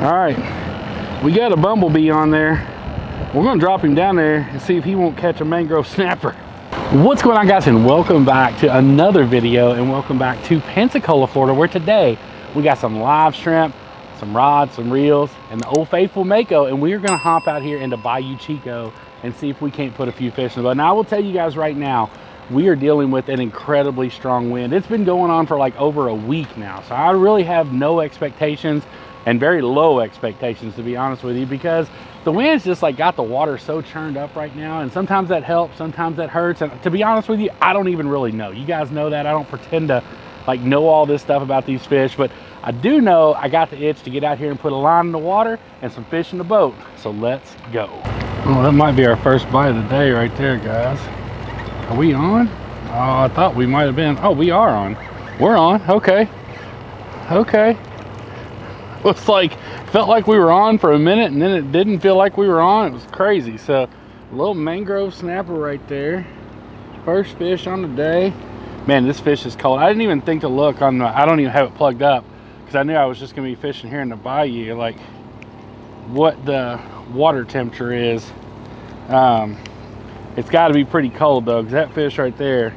All right, we got a bumblebee on there. We're gonna drop him down there and see if he won't catch a mangrove snapper. What's going on, guys, and welcome back to another video, and welcome back to Pensacola, Florida, where today we got some live shrimp, some rods, some reels, and the old faithful mako, and we're gonna hop out here into Bayou Chico and see if we can't put a few fish in the boat. Now, I will tell you guys right now, we are dealing with an incredibly strong wind. It's been going on for like over a week now, so I really have no expectations and very low expectations, to be honest with you, because the wind's just like got the water so churned up right now, and sometimes that helps, sometimes that hurts, and to be honest with you, I don't even really know. You guys know that. I don't pretend to like know all this stuff about these fish, but I do know I got the itch to get out here and put a line in the water and some fish in the boat. So let's go. Oh, that might be our first bite of the day right there, guys. Are we on? Oh, I thought we might have been. Oh, we are on. We're on. Okay. Okay. It's like, felt like we were on for a minute, and then it didn't feel like we were on. It was crazy. So, a little mangrove snapper right there. First fish on the day. Man, this fish is cold. I didn't even think to look on the, I don't even have it plugged up, because I knew I was just going to be fishing here in the bayou, like what the water temperature is. It's got to be pretty cold though, because that fish right there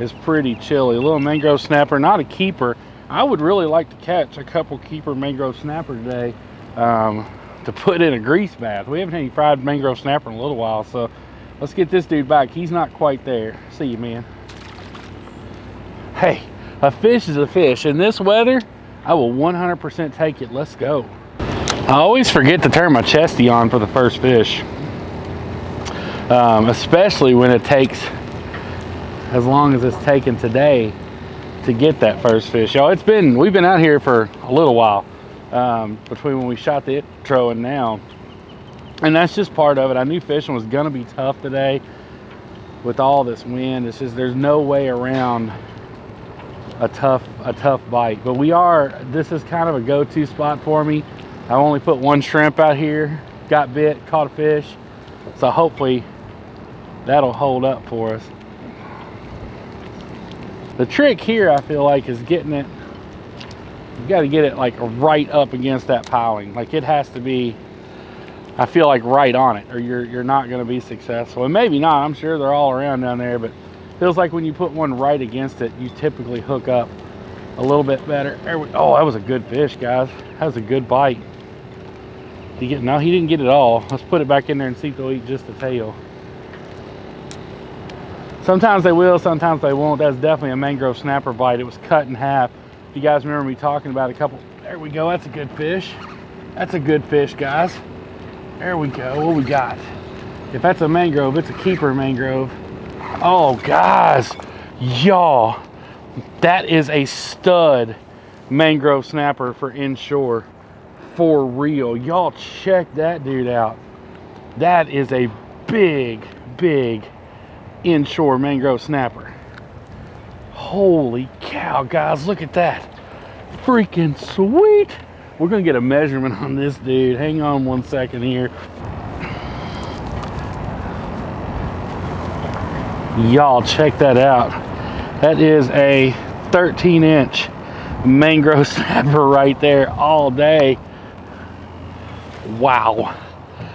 is pretty chilly. A little mangrove snapper, not a keeper. I would really like to catch a couple keeper mangrove snapper today to put in a grease bath. We haven't had any fried mangrove snapper in a little while, so let's get this dude back. He's not quite there. See you, man. Hey, a fish is a fish. In this weather, I will 100% take it. Let's go. I always forget to turn my chesty on for the first fish, especially when it takes as long as it's taken today to get that first fish. Y'all, we've been out here for a little while, between when we shot the intro and now, and that's just part of it. I knew fishing was gonna be tough today with all this wind. It's just, there's no way around a tough bite. But this is kind of a go-to spot for me. I only put one shrimp out here, got bit, caught a fish, so hopefully that'll hold up for us. The trick here, I feel like, is getting it, you got to get it like right up against that piling. Like, it has to be, I feel like, right on it, or you're not going to be successful. And maybe not, I'm sure they're all around down there, but feels like when you put one right against it, you typically hook up a little bit better. Oh, that was a good fish, guys. That was a good bite. No, he didn't get it all. Let's put it back in there and see if they'll eat just the tail. Sometimes they will, sometimes they won't. That's definitely a mangrove snapper bite. It was cut in half. If you guys remember me talking about a couple, there we go. That's a good fish. That's a good fish, guys. There we go. What we got? If that's a mangrove, it's a keeper mangrove. Oh, guys, y'all, that is a stud mangrove snapper for inshore, for real. Y'all check that dude out. That is a big inshore mangrove snapper. Holy cow, guys, look at that. Freaking sweet. We're gonna get a measurement on this dude. Hang on one second here. Y'all check that out. That is a 13-inch mangrove snapper right there all day. Wow,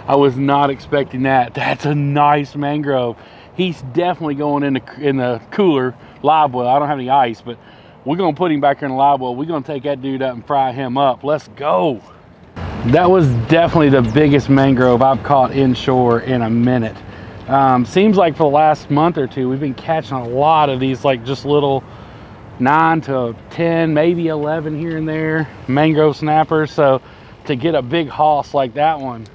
I was not expecting that. That's a nice mangrove. He's definitely going in the cooler live well. I don't have any ice, but we're gonna put him back here in the live well. We're gonna take that dude up and fry him up. Let's go. That was definitely the biggest mangrove I've caught inshore in a minute. Seems like for the last month or two, we've been catching a lot of these, like just little 9 to 10, maybe 11 here and there, mangrove snappers. So to get a big hoss like that one,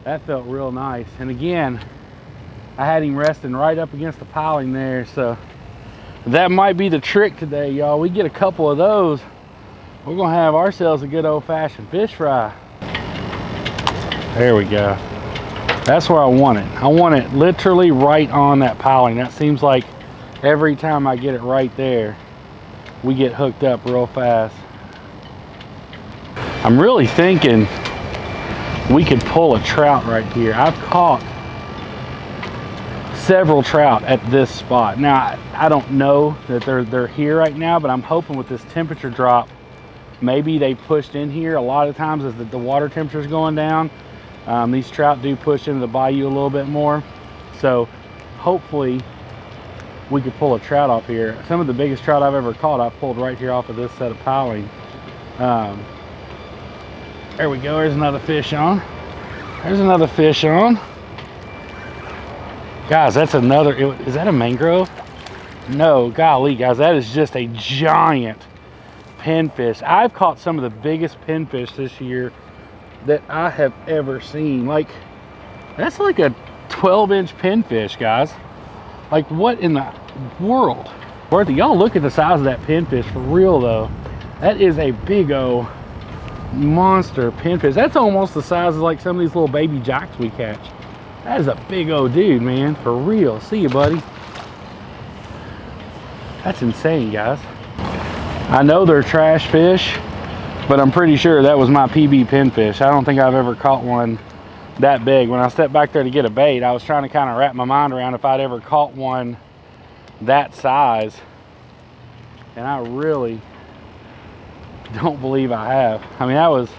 that felt real nice. And again, I had him resting right up against the piling there. So that might be the trick today, y'all. We get a couple of those, we're gonna have ourselves a good old-fashioned fish fry. There we go. That's where I want it. I want it literally right on that piling. That seems like every time I get it right there, we get hooked up real fast. I'm really thinking we could pull a trout right here. I've caught several trout at this spot. Now, I don't know that they're here right now, but I'm hoping with this temperature drop maybe they pushed in here. A lot of times as the water temperature is going down, these trout do push into the bayou a little bit more. So hopefully we could pull a trout off here. Some of the biggest trout I've ever caught, I pulled right here off of this set of piling. There we go, there's another fish on. There's another fish on. Guys, that's another, is that a mangrove? No, golly, guys, that is just a giant pinfish. I've caught some of the biggest pinfish this year that I have ever seen. Like, that's like a 12-inch pinfish, guys. Like, what in the world? Y'all look at the size of that pinfish for real, though. That is a big old monster pinfish. That's almost the size of like some of these little baby jacks we catch. That is a big old dude, man, for real. See you, buddy. That's insane, guys. I know they're trash fish, but I'm pretty sure that was my PB pinfish. I don't think I've ever caught one that big. When I stepped back there to get a bait, I was trying to kind of wrap my mind around if I'd ever caught one that size, and I really don't believe I have. I mean, that was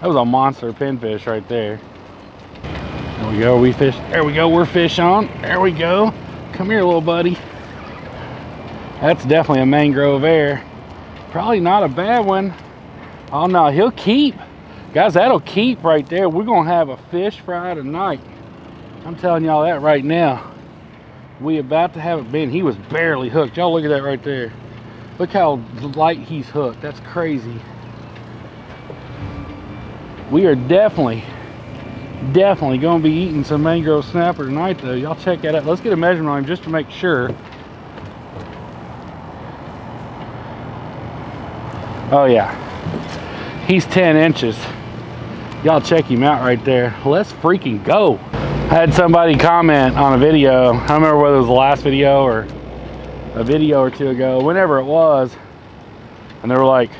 a monster pinfish right there. There we go, we fish. There we go, we're fish on. There we go. Come here, little buddy. That's definitely a mangrove there. Probably not a bad one. Oh no, he'll keep. Guys, that'll keep right there. We're gonna have a fish fry tonight. I'm telling y'all that right now. We about to have it been. He was barely hooked. Y'all look at that right there. Look how light he's hooked. That's crazy. We are definitely gonna be eating some mangrove snapper tonight though. Y'all check that out. Let's get a measurement on him just to make sure. Oh yeah, he's 10 inches. Y'all check him out right there. Let's freaking go. I had somebody comment on a video. I don't remember whether it was the last video or a video or two ago, whenever it was, and they were like,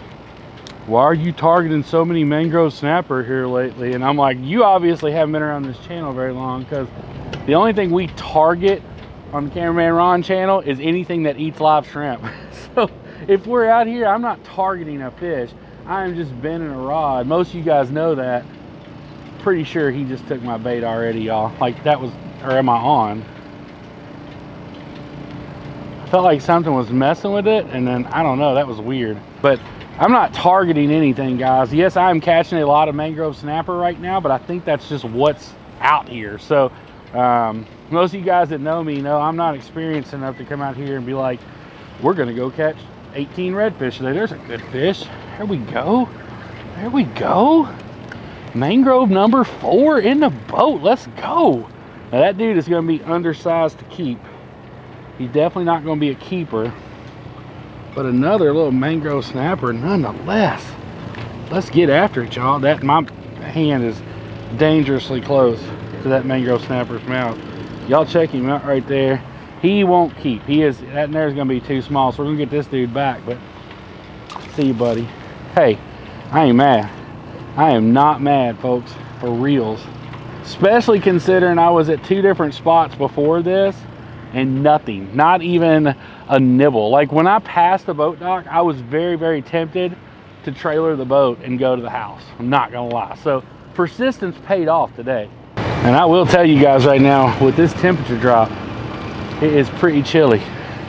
why are you targeting so many mangrove snapper here lately? And I'm like, you obviously haven't been around this channel very long, because the only thing we target on the Cameraman Ron channel is anything that eats live shrimp. So if we're out here, I'm not targeting a fish. I am just bending a rod. Most of you guys know that. Pretty sure he just took my bait already, y'all. Like that was, or am I on? I felt like something was messing with it, and then I don't know, that was weird. But I'm not targeting anything, guys. Yes, I'm catching a lot of mangrove snapper right now, but I think that's just what's out here. So most of you guys that know me know I'm not experienced enough to come out here and be like, we're gonna go catch 18 redfish today. There's a good fish. There we go. There we go. Mangrove number 4 in the boat. Let's go. Now that dude is going to be undersized to keep. He's definitely not going to be a keeper, but another little mangrove snapper nonetheless. Let's get after it, y'all. That my hand is dangerously close to that mangrove snapper's mouth. Y'all check him out right there. He won't keep. He is, that there's going to be too small, so we're going to get this dude back. But see you, buddy. Hey, I ain't mad. I am not mad, folks, for reals. Especially considering I was at 2 different spots before this and nothing, not even a nibble. Like when I passed the boat dock, I was very, very tempted to trailer the boat and go to the house. I'm not gonna lie. So persistence paid off today. And I will tell you guys right now, with this temperature drop, it is pretty chilly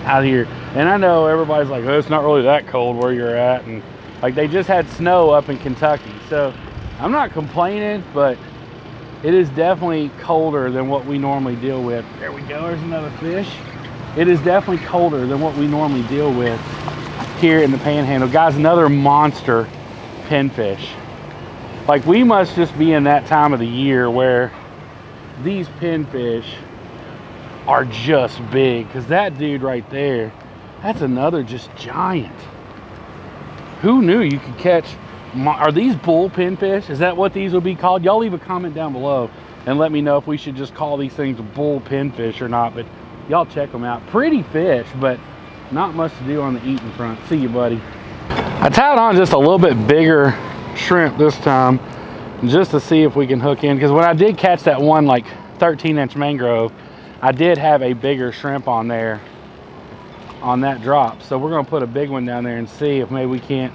out here. And I know everybody's like, oh, it's not really that cold where you're at. And like they just had snow up in Kentucky. So I'm not complaining, but it is definitely colder than what we normally deal with. There we go, there's another fish. It is definitely colder than what we normally deal with here in the Panhandle. Guys, another monster pinfish. Like we must just be in that time of the year where these pinfish are just big, because that dude right there, that's another just giant. Who knew you could catch, are these bull pinfish? Is that what these would be called? Y'all leave a comment down below and let me know if we should just call these things bull pinfish or not. But y'all check them out. Pretty fish, but not much to do on the eating front. See you, buddy. I tied on just a little bit bigger shrimp this time, just to see if we can hook in, because when I did catch that one like 13-inch mangrove, I did have a bigger shrimp on there on that drop. So we're gonna put a big one down there and see if maybe we can't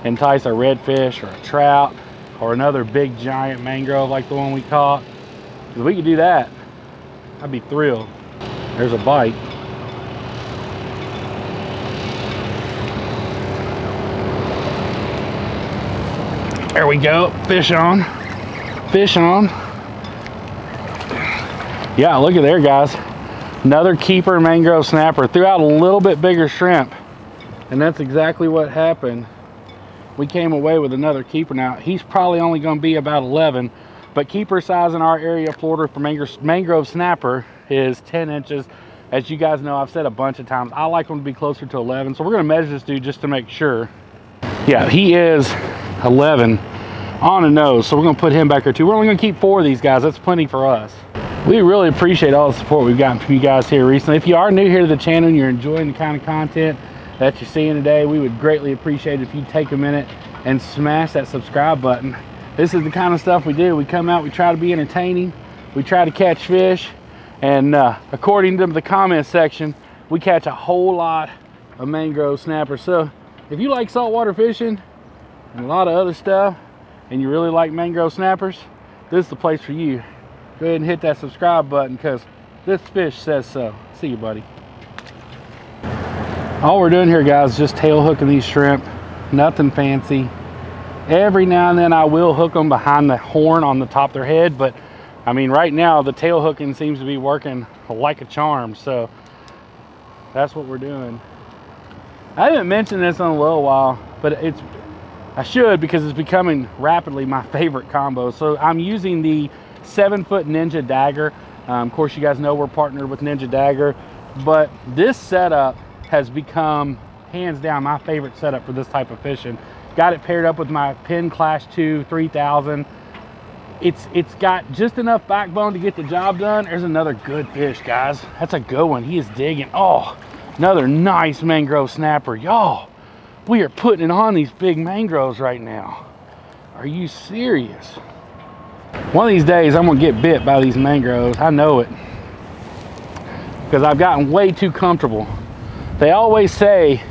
entice a redfish or a trout or another big giant mangrove like the one we caught. If we could do that, I'd be thrilled. There's a bite. There we go, fish on, fish on. Yeah, look at there, guys. Another keeper mangrove snapper. Threw out a little bit bigger shrimp, and that's exactly what happened. We came away with another keeper. Now, he's probably only gonna be about 11, but keeper size in our area of Florida for mangrove snapper is 10 inches. As you guys know, I've said a bunch of times, I like them to be closer to 11, so we're gonna measure this dude just to make sure. Yeah, he is 11 on the nose, so we're gonna put him back here too. We're only gonna keep 4 of these guys. That's plenty for us. We really appreciate all the support we've gotten from you guys here recently. If you are new here to the channel and you're enjoying the kind of content that you're seeing today, we would greatly appreciate it if you take a minute and smash that subscribe button. This is the kind of stuff we do. We come out, we try to be entertaining, we try to catch fish, and according to the comment section, we catch a whole lot of mangrove snappers. So if you like saltwater fishing and a lot of other stuff, and you really like mangrove snappers, this is the place for you. Go ahead and hit that subscribe button because this fish says so. See you, buddy. All we're doing here, guys, is just tail hooking these shrimp. Nothing fancy. Every now and then I will hook them behind the horn on the top of their head, but I mean, right now the tail hooking seems to be working like a charm, so that's what we're doing. I haven't mentioned this in a little while, but I should, because it's becoming rapidly my favorite combo. So I'm using the 7-foot Ninja Dagger. Of course, you guys know we're partnered with Ninja Dagger, but this setup has become hands down my favorite setup for this type of fishing. Got it paired up with my Penn Class 2 3000. It's got just enough backbone to get the job done. There's another good fish, guys. That's a good one. He is digging. Oh, another nice mangrove snapper. Y'all, we are putting it on these big mangroves right now. Are you serious? One of these days I'm gonna get bit by these mangroves. I know it, because I've gotten way too comfortable. They always say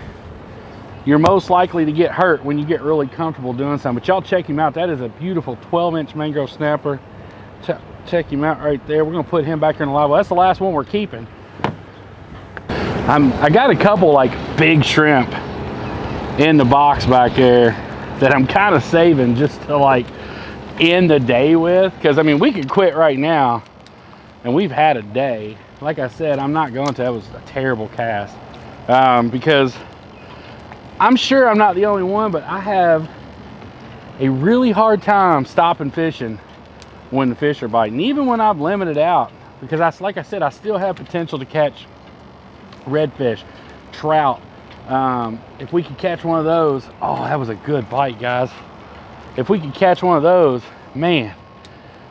you're most likely to get hurt when you get really comfortable doing something, but y'all check him out. That is a beautiful 12-inch mangrove snapper. Check him out right there. We're gonna put him back here in the live well. That's the last one we're keeping. I got a couple like big shrimp in the box back there that I'm kind of saving just to like end the day with, because I mean, we could quit right now and we've had a day. Like I said, I'm not going to. That was a terrible cast, because I'm sure I'm not the only one, but I have a really hard time stopping fishing when the fish are biting, even when I've limited out, because like I said, I still have potential to catch redfish, trout. If we could catch one of those, oh, that was a good bite, guys. If we could catch one of those, man,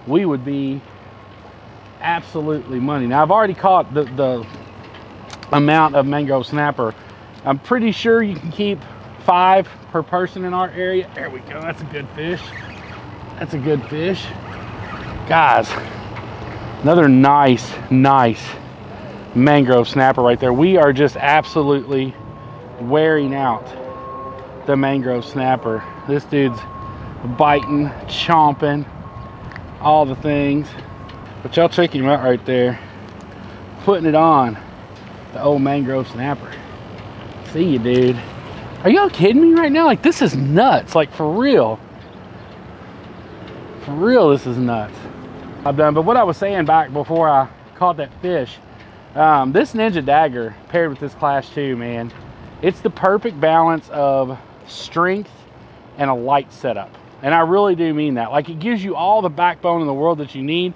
we would be absolutely money. Now, I've already caught the amount of mangrove snapper. I'm pretty sure you can keep 5 per person in our area. There we go. That's a good fish. That's a good fish. Guys, another nice mangrove snapper right there. We are just absolutely wearing out the mangrove snapper. This dude's biting, chomping, all the things. But y'all check him out right there, putting it on the old mangrove snapper. See you, dude. Are y'all kidding me right now? Like, this is nuts. Like, for real, this is nuts. I'm done. But what I was saying back before I caught that fish, this Ninja Dagger paired with this Class 2, man, it's the perfect balance of strength and a light setup. And I really do mean that. Like, it gives you all the backbone in the world that you need,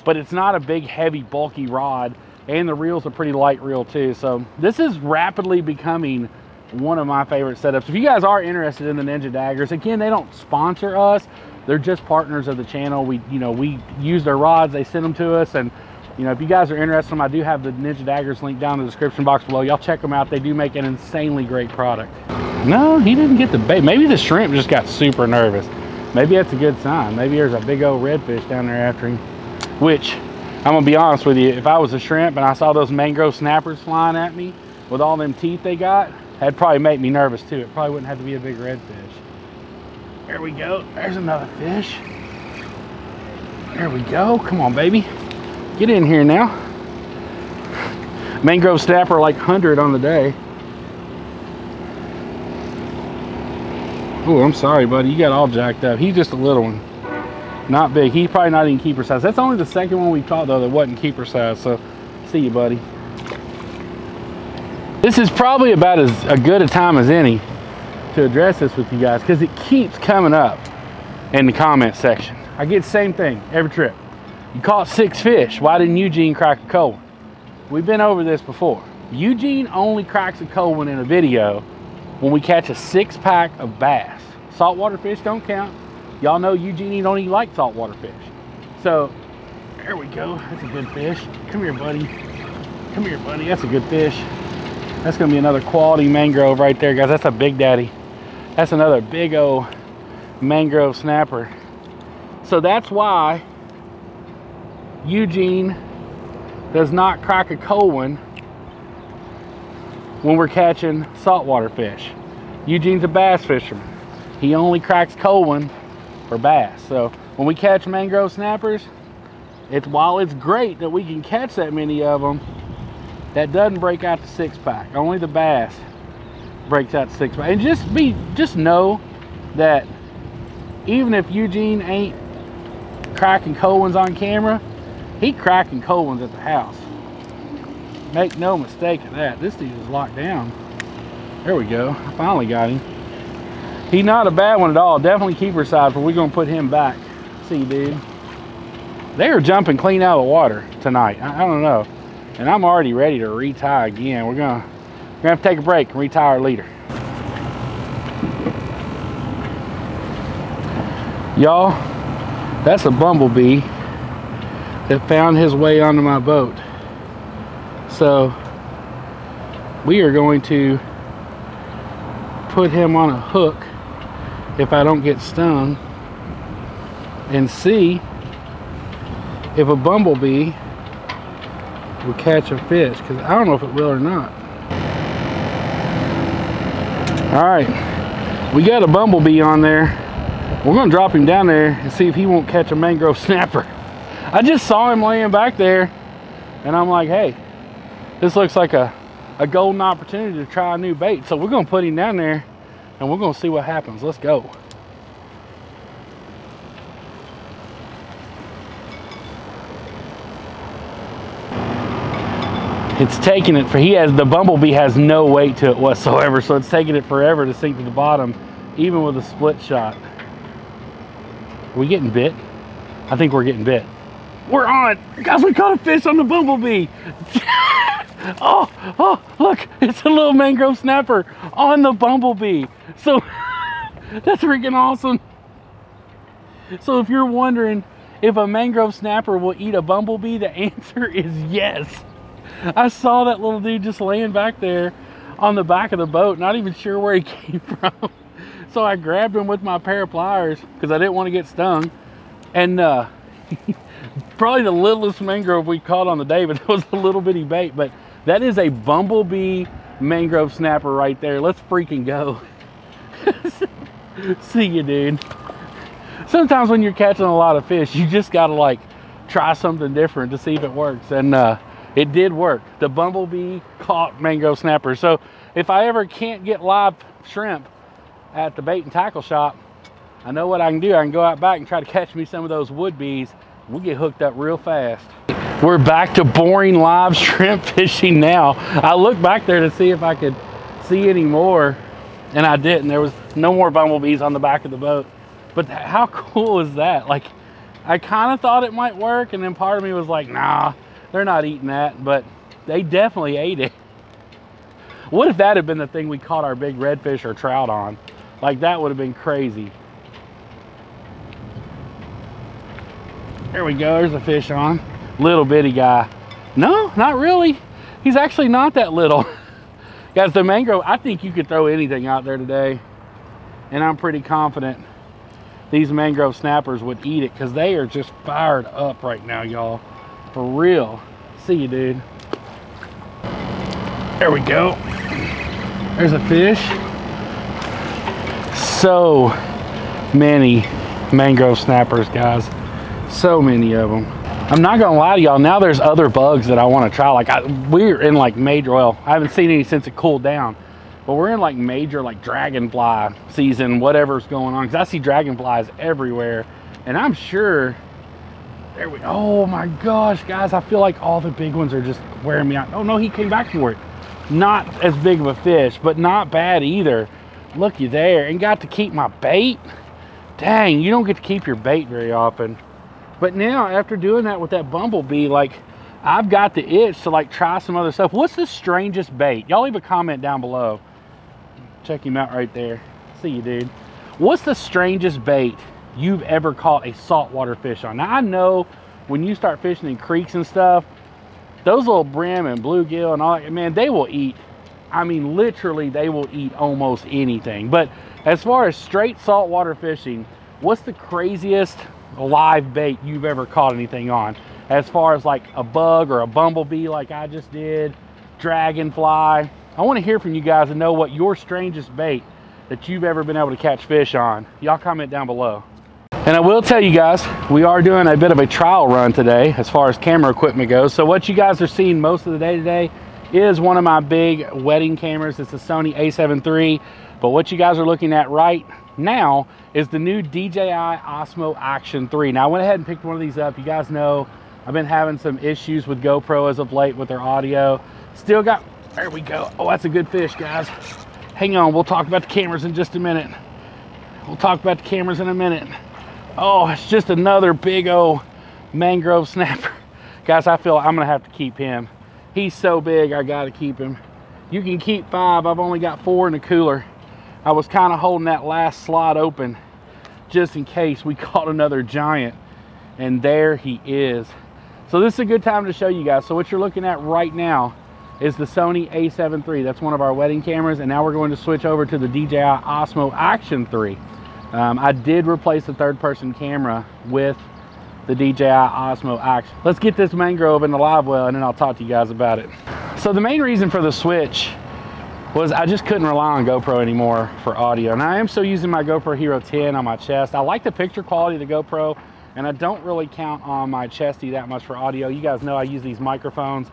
but it's not a big, heavy, bulky rod. And the reel's a pretty light reel too. So this is rapidly becoming one of my favorite setups. If you guys are interested in the Ninja Daggers, again, they don't sponsor us. They're just partners of the channel. We use their rods, they send them to us. And if you guys are interested in them, I do have the Ninja Daggers linked down in the description box below. Y'all check them out. They do make an insanely great product. No, he didn't get the bait. Maybe the shrimp just got super nervous. Maybe that's a good sign. Maybe there's a big old redfish down there after him. Which, I'm gonna be honest with you, if I was a shrimp and I saw those mangrove snappers flying at me with all them teeth they got, that'd probably make me nervous too. It probably wouldn't have to be a big redfish. There we go. There's another fish. There we go. Come on, baby. Get in here now. Mangrove snapper like 100 on the day. Oh, I'm sorry, buddy. You got all jacked up. He's just a little one. Not big. He's probably not even keeper size. That's only the second one we caught, though, that wasn't keeper size. So, see you, buddy. This is probably about as good a time as any to address this with you guys, because it keeps coming up in the comment section. I get the same thing every trip. You caught 6 fish. Why didn't Eugene crack a cold one? We've been over this before. Eugene only cracks a cold one in a video when we catch a 6-pack of bass. Saltwater fish don't count. Y'all know Eugene don't even like saltwater fish. So, there we go. That's a good fish. Come here, buddy. Come here, buddy. That's a good fish. That's gonna be another quality mangrove right there, guys. That's a big daddy. That's another big old mangrove snapper. So that's why Eugene does not crack a cold one when we're catching saltwater fish. Eugene's a bass fisherman. He only cracks cold one for bass. So when we catch mangrove snappers, while it's great that we can catch that many of them, that doesn't break out the 6-pack. Only the bass breaks out the 6-pack. And just know that even if Eugene ain't cracking cold ones on camera, he cracking cold ones at the house. Make no mistake of that. This dude is locked down. There we go. I finally got him. He's not a bad one at all. Definitely keeper size, but we're gonna put him back. See, dude. They are jumping clean out of the water tonight. I don't know. And I'm already ready to retie again. We're gonna have to take a break and retie our leader. Y'all, that's a bumblebee that found his way onto my boat. So we are going to put him on a hook if I don't get stung and see if a bumblebee will catch a fish, because I don't know if it will or not. All right, we got a bumblebee on there. We're gonna drop him down there and see if he won't catch a mangrove snapper. I just saw him laying back there and I'm like, hey, this looks like a golden opportunity to try a new bait. So we're gonna put him down there and we're gonna see what happens. Let's go. It's taking it for, the bumblebee has no weight to it whatsoever, so it's taking it forever to sink to the bottom, even with a split shot. Are we getting bit? I think we're getting bit. We're on! Guys, we caught a fish on the bumblebee! oh, look, it's a little mangrove snapper on the bumblebee. So, that's freaking awesome. So if you're wondering if a mangrove snapper will eat a bumblebee, the answer is yes. I saw that little dude just laying back there on the back of the boat, not even sure where he came from. So I grabbed him with my pair of pliers because I didn't want to get stung. And probably the littlest mangrove we caught on the day, but it was a little bitty bait. But that is a bumblebee mangrove snapper right there. Let's freaking go. See you, dude. Sometimes when you're catching a lot of fish, you just gotta like try something different to see if it works. And it did work. The bumblebee caught mangrove snapper. So if I ever can't get live shrimp at the bait and tackle shop, I know what I can do. I can go out back and try to catch me some of those wood bees. We'll get hooked up real fast. We're back to boring live shrimp fishing now. I looked back there to see if I could see any more, and I didn't. There was no more bumblebees on the back of the boat. But how cool is that? Like, I kind of thought it might work, and then part of me was like, nah, they're not eating that, but they definitely ate it. What if that had been the thing we caught our big redfish or trout on? Like, that would have been crazy. There we go, there's a fish on. Little bitty guy. No, not really. He's actually not that little. Guys, the mangrove, I think you could throw anything out there today, and I'm pretty confident these mangrove snappers would eat it, because they are just fired up right now, y'all. For real. See you, dude. There we go. There's a fish. So many mangrove snappers, guys. So many of them. I'm not gonna lie to y'all, now there's other bugs that I want to try. Like we're in like major, well, I haven't seen any since it cooled down, but we're in like major like dragonfly season, whatever's going on, because I see dragonflies everywhere. And I'm sure there we, oh my gosh, guys, I feel like all the big ones are just wearing me out. Oh no, he came back for it. Not as big of a fish, but not bad either. Looky there, and got to keep my bait. Dang, you don't get to keep your bait very often. But now, after doing that with that bumblebee, like, I've got the itch to like try some other stuff. What's the strangest bait? Y'all leave a comment down below. Check him out right there. See you, dude. What's the strangest bait you've ever caught a saltwater fish on? Now, I know when you start fishing in creeks and stuff, those little brim and bluegill and all that, man, they will eat. I mean, literally, they will eat almost anything. But as far as straight saltwater fishing, what's the craziest live bait you've ever caught anything on? As far as like a bug or a bumblebee like I just did, dragonfly. I want to hear from you guys and know what your strangest bait that you've ever been able to catch fish on. Y'all comment down below. And I will tell you guys, we are doing a bit of a trial run today as far as camera equipment goes. So what you guys are seeing most of the day today is one of my big wedding cameras. It's a Sony a7 III. But what you guys are looking at right now is the new DJI Osmo Action 3. Now I went ahead and picked one of these up. You guys know I've been having some issues with GoPro as of late with their audio. Still got, there we go. Oh, that's a good fish, guys. Hang on, we'll talk about the cameras in just a minute. We'll talk about the cameras in a minute. Oh, it's just another big old mangrove snapper. Guys, I feel I'm gonna have to keep him. He's so big, I gotta keep him. You can keep 5, I've only got 4 in the cooler. I was kind of holding that last slot open just in case we caught another giant, and there he is. So this is a good time to show you guys. So what you're looking at right now is the Sony a7 III. That's one of our wedding cameras, and now we're going to switch over to the DJI Osmo Action 3. I did replace the third-person camera with the DJI Osmo Action. Let's get this mangrove in the live well, and then I'll talk to you guys about it. So the main reason for the switch was I just couldn't rely on GoPro anymore for audio. And I am still using my GoPro Hero 10 on my chest. I like the picture quality of the GoPro, and I don't really count on my chesty that much for audio. You guys know I use these microphones,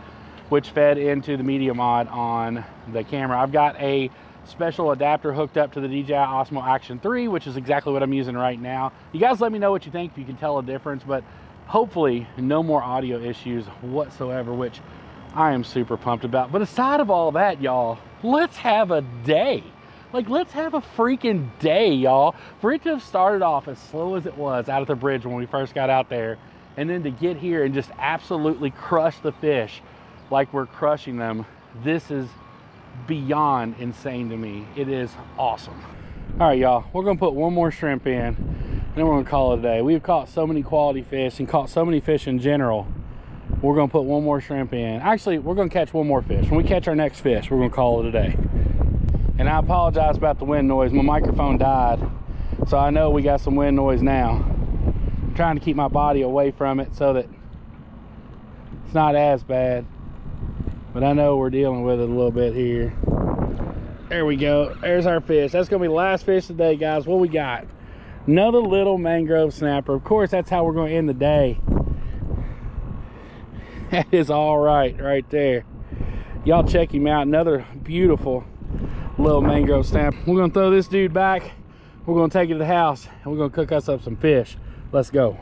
which fed into the media mod on the camera. I've got a special adapter hooked up to the DJI Osmo Action 3, which is exactly what I'm using right now. You guys let me know what you think, if you can tell a difference, but hopefully no more audio issues whatsoever, which I am super pumped about. But aside of all that, y'all, let's have a day. Like, let's have a freaking day, y'all. For it to have started off as slow as it was out at the bridge when we first got out there, and then to get here and just absolutely crush the fish like we're crushing them, this is beyond insane to me. It is awesome. All right, y'all, we're gonna put one more shrimp in, and then we're gonna call it a day. We've caught so many quality fish and caught so many fish in general. We're gonna put one more shrimp in. Actually, we're gonna catch one more fish. When we catch our next fish, we're gonna call it a day. And I apologize about the wind noise. My microphone died, so I know we got some wind noise now. I'm trying to keep my body away from it so that it's not as bad, but I know we're dealing with it a little bit here. There we go. There's our fish. That's gonna be the last fish today, guys. What we got? Another little mangrove snapper. Of course, that's how we're gonna end the day. That is all right there. Y'all check him out. Another beautiful little mangrove snapper. We're gonna throw this dude back. We're gonna take it to the house, and we're gonna cook us up some fish. Let's go.